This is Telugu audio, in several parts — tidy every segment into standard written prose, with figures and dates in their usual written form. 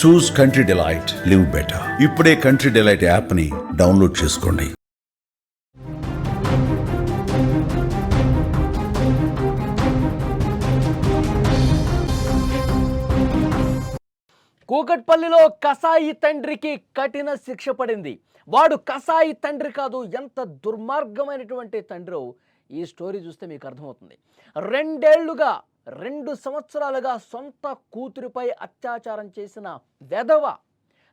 చూస్ కంట్రీ డిలైట్, లివ్ బెటర్. ఇప్పుడే కంట్రీ డిలైట్ యాప్ని డౌన్లోడ్ చేసుకోండి. కూకట్పల్లిలో కసాయి తండ్రికి కఠిన శిక్ష పడింది. వాడు కసాయి తండ్రి కాదు, ఎంత దుర్మార్గమైనటువంటి తండ్రో ఈ స్టోరీ చూస్తే మీకు అర్థమవుతుంది. 2 సంవత్సరాలుగా సొంత కూతురిపై అత్యాచారం చేసిన వెధవ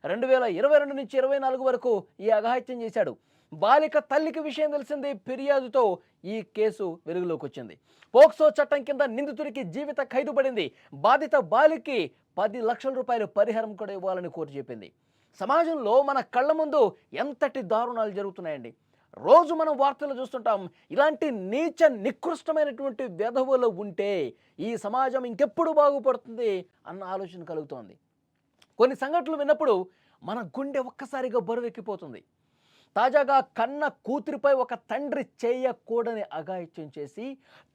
2022 నుంచి 24 వరకు ఈ అఘాయిత్యం చేశాడు. బాలిక తల్లికి విషయం తెలిసింది. ఫిర్యాదుతో ఈ కేసు వెలుగులోకి వచ్చింది. పోక్సో చట్టం కింద నిందితుడికి జీవిత ఖైదు పడింది. బాధిత బాలికి 10 లక్షల రూపాయలు పరిహారం కూడా ఇవ్వాలని కోర్టు చెప్పింది. సమాజంలో మన కళ్ళ ముందు ఎంతటి దారుణాలు జరుగుతున్నాయండి. రోజు మనం వార్తలు చూస్తుంటాం. ఇలాంటి నీచ నికృష్టమైనటువంటి వెధవలు ఉంటే ఈ సమాజం ఇంకెప్పుడు బాగుపడుతుంది అన్న ఆలోచన కలుగుతోంది. కొన్ని సంఘటనలు విన్నప్పుడు మన గుండె ఒక్కసారిగా బరువెక్కిపోతుంది. తాజాగా కన్న కూతురిపై ఒక తండ్రి చేయకూడని అఘాయిత్యం చేసి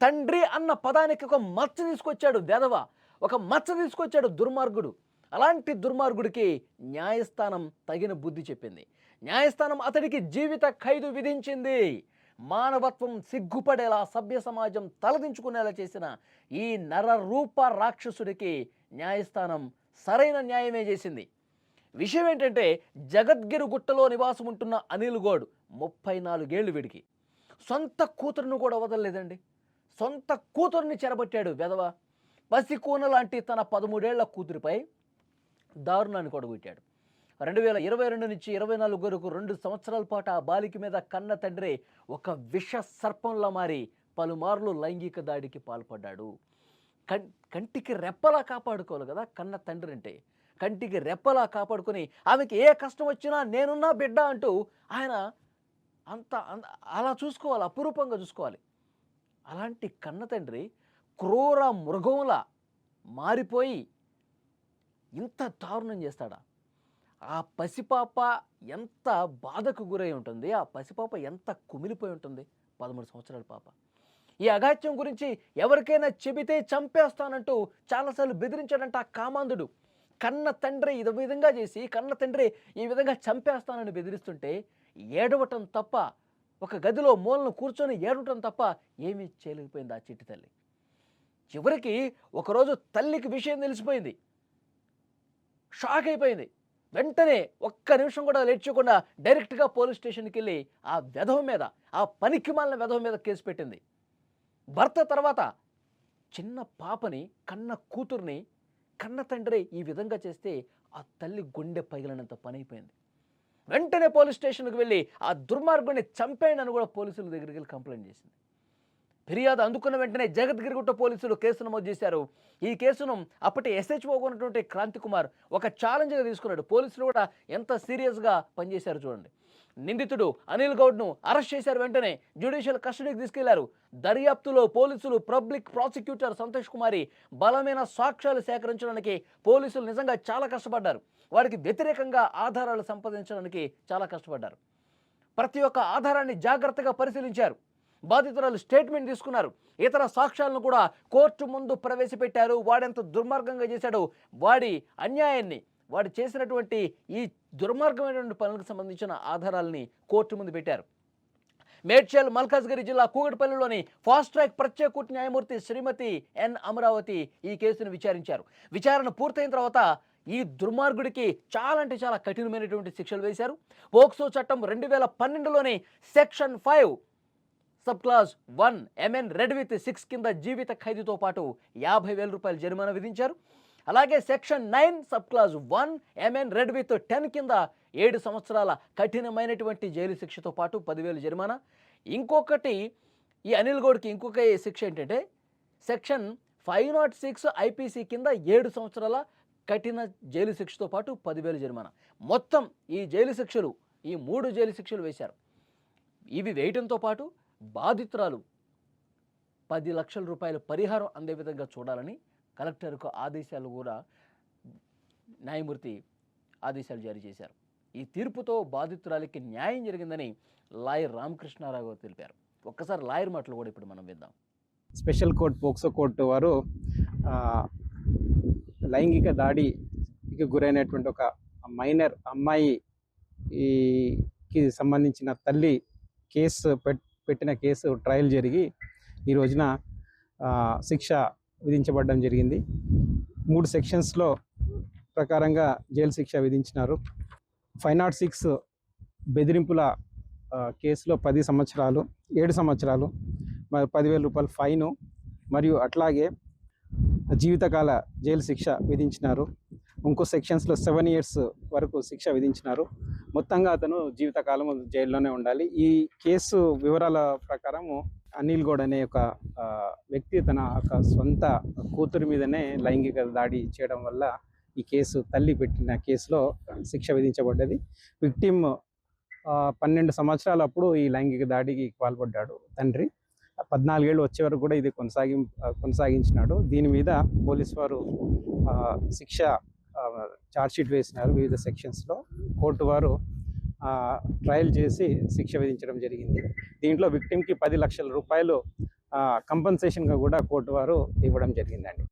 తండ్రి అన్న పదానికి ఒక మచ్చ తీసుకొచ్చాడు వెధవ, ఒక మచ్చ తీసుకొచ్చాడు దుర్మార్గుడు. అలాంటి దుర్మార్గుడికి న్యాయస్థానం తగిన బుద్ధి చెప్పింది. న్యాయస్థానం అతడికి జీవిత ఖైదు విధించింది. మానవత్వం సిగ్గుపడేలా, సభ్య సమాజం తలదించుకునేలా చేసిన ఈ నరరూప రాక్షసుడికి న్యాయస్థానం సరైన న్యాయమే చేసింది. విషయం ఏంటంటే, జగద్గిరి గుట్టలో నివాసం ఉంటున్న అనిల్ గౌడ్ 34 ఏళ్ళు. వీడికి సొంత కూతురును కూడా వదలలేదండి. సొంత కూతురుని చెరబట్టాడు వెధవ. పసికూన లాంటి తన 13 ఏళ్ల కూతురిపై దారుణాన్ని కొడగొట్టాడు. 2022 నుంచి 24 వరకు 2 సంవత్సరాల పాటు ఆ బాలిక మీద కన్న తండ్రి ఒక విష సర్పంలా మారి పలుమార్లు లైంగిక దాడికి పాల్పడ్డాడు. కంటికి రెప్పలా కాపాడుకోవాలి కదా కన్న తండ్రి అంటే. కంటికి రెప్పలా కాపాడుకొని ఆమెకి ఏ కష్టం వచ్చినా నేనున్నా బిడ్డ అంటూ ఆయన అలా చూసుకోవాలి, అపురూపంగా చూసుకోవాలి. అలాంటి కన్న తండ్రి క్రూర మృగంలా మారిపోయి ఇంత దారుణం చేస్తాడా? ఆ పసిపాప ఎంత బాధకు గురై ఉంటుంది, ఆ పసిపాప ఎంత కుమిలిపోయి ఉంటుంది. 13 సంవత్సరాల పాప. ఈ అఘాత్యం గురించి ఎవరికైనా చెబితే చంపేస్తానంటూ చాలాసార్లు బెదిరించాడంట ఆ కామాంధుడు. కన్న తండ్రి ఈ విధంగా చేసి, కన్న తండ్రి ఈ విధంగా చంపేస్తానని బెదిరిస్తుంటే ఏడవటం తప్ప, ఒక గదిలో మూలను కూర్చొని ఏడవటం తప్ప ఏమీ చేయలేకపోయింది ఆ చిట్టి తల్లి. చివరికి ఒకరోజు తల్లికి విషయం తెలిసిపోయింది. షాక్ అయిపోయింది. వెంటనే ఒక్క నిమిషం కూడా లేట్ చేయకుండా డైరెక్ట్గా పోలీస్ స్టేషన్కి వెళ్ళి ఆ వెధవ మీద, ఆ పనికిమాలిన వెధవ మీద కేసు పెట్టింది. భర్త తర్వాత చిన్న పాపని, కన్న కూతుర్ని కన్న తండ్రి ఈ విధంగా చేస్తే ఆ తల్లి గుండె పగిలినంత పని అయిపోయింది. వెంటనే పోలీస్ స్టేషన్కి వెళ్ళి ఆ దుర్మార్గుడిని చంపేయండి అని కూడా పోలీసుల దగ్గరికి వెళ్ళి కంప్లైంట్ చేసింది. ఫిర్యాదు అందుకున్న వెంటనే జగద్గిరిగుట్ట పోలీసులు కేసు నమోదు చేశారు. ఈ కేసును అప్పటి ఎస్హెచ్ఓ ఉన్నటువంటి క్రాంతి కుమార్ ఒక ఛాలెంజ్గా తీసుకున్నాడు. పోలీసులు కూడా ఎంత సీరియస్గా పనిచేశారు చూడండి. నిందితుడు అనిల్ గౌడ్ను అరెస్ట్ చేశారు. వెంటనే జ్యుడిషియల్ కస్టడీకి తీసుకెళ్లారు. దర్యాప్తులో పోలీసులు, పబ్లిక్ ప్రాసిక్యూటర్ సంతోష్ కుమారి బలమైన సాక్ష్యాలు సేకరించడానికి పోలీసులు నిజంగా చాలా కష్టపడ్డారు. వారికి వ్యతిరేకంగా ఆధారాలు సంపాదించడానికి చాలా కష్టపడ్డారు. ప్రతి ఒక్క ఆధారాన్ని జాగ్రత్తగా పరిశీలించారు. బాధితురాలు స్టేట్మెంట్ తీసుకున్నారు. ఇతర సాక్ష్యాలను కూడా కోర్టు ముందు ప్రవేశపెట్టారు. వాడెంత దుర్మార్గంగా చేశాడో, వాడి అన్యాయాన్ని, వాడు చేసినటువంటి ఈ దుర్మార్గమైనటువంటి పనులకు సంబంధించిన ఆధారాలని కోర్టు ముందు పెట్టారు. మేడ్చల్ మల్కాజ్గిరి జిల్లా కూకట్పల్లిలోని ఫాస్ట్ ట్రాక్ ప్రత్యేక కోర్టు న్యాయమూర్తి శ్రీమతి ఎన్ అమరావతి ఈ కేసును విచారించారు. విచారణ పూర్తయిన తర్వాత ఈ దుర్మార్గుడికి చాలా అంటే చాలా కఠినమైనటువంటి శిక్షలు వేశారు. పోక్సో చట్టం 2012లోని section 5 sub clause 1 MN read with 6 కింద జీవిత ఖైదుతో పాటు 50,000 రూపాయల జరిమానా విధించారు. అలాగే section 9 sub clause 1 MN read with 10 కింద 7 సంవత్సరాల కఠినమైనటువంటి జైలు శిక్షతో పాటు 10,000 జరిమానా. ఇంకొకటి ఈ అనిల్ గౌడ్కి ఇంకొక శిక్ష ఏంటంటే సెక్షన్ 506 IPC కింద 7 సంవత్సరాల కఠిన జైలు శిక్షతో పాటు 10,000 జరిమానా. మొత్తం ఈ జైలు శిక్షలు, ఈ 3 జైలు శిక్షలు వేశారు. ఇవి వేయడంతో పాటు బాధితురాలు 10 లక్షల రూపాయల పరిహారం అందే విధంగా చూడాలని కలెక్టర్కు ఆదేశాలు కూడా న్యాయమూర్తి ఆదేశాలు జారీ చేశారు. ఈ తీర్పుతో బాధితురాలికి న్యాయం జరిగిందని లాయర్ రామకృష్ణారావు తెలిపారు. ఒక్కసారి లాయర్ మాటలు కూడా ఇప్పుడు మనం విందాం. స్పెషల్ కోర్ట్ పోక్సో కోర్టు వారు లైంగిక దాడి రేప్కి గురైనటువంటి ఒక మైనర్ అమ్మాయికి సంబంధించిన తల్లి పెట్టిన కేసు ట్రయల్ జరిగి ఈ రోజున శిక్ష విధించబడడం జరిగింది. 3 సెక్షన్స్లో ప్రకారంగా జైలు శిక్ష విధించినారు. 506 బెదిరింపుల కేసులో 10 సంవత్సరాలు, 7 సంవత్సరాలు, 10,000 రూపాయల ఫైను మరియు అట్లాగే జీవితకాల జైలు శిక్ష విధించినారు. ఇంకో సెక్షన్స్లో 7 years వరకు శిక్ష విధించినారు. మొత్తంగా అతను జీవితకాలం జైల్లోనే ఉండాలి. ఈ కేసు వివరాల ప్రకారము అనిల్ గౌడ్ అనే ఒక వ్యక్తి తన ఒక సొంత కూతురు మీదనే లైంగిక దాడి చేయడం వల్ల ఈ కేసు తల్లి పెట్టిన కేసులో శిక్ష విధించబడ్డది. విక్టిమ్ 12 సంవత్సరాలు అప్పుడు ఈ లైంగిక దాడికి పాల్పడ్డాడు తండ్రి. 14 ఏళ్ళు వచ్చే వరకు కూడా ఇది కొనసాగించినాడు. దీని మీద పోలీసు వారు శిక్ష ఛార్జ్షీట్ వేసినారు వివిధ సెక్షన్స్లో. కోర్టు వారు ట్రయల్ చేసి శిక్ష విధించడం జరిగింది. దీంట్లో విక్టిమ్కి 10 లక్షల రూపాయలు కంపెన్సేషన్గా కూడా కోర్టు వారు ఇవ్వడం జరిగిందండి.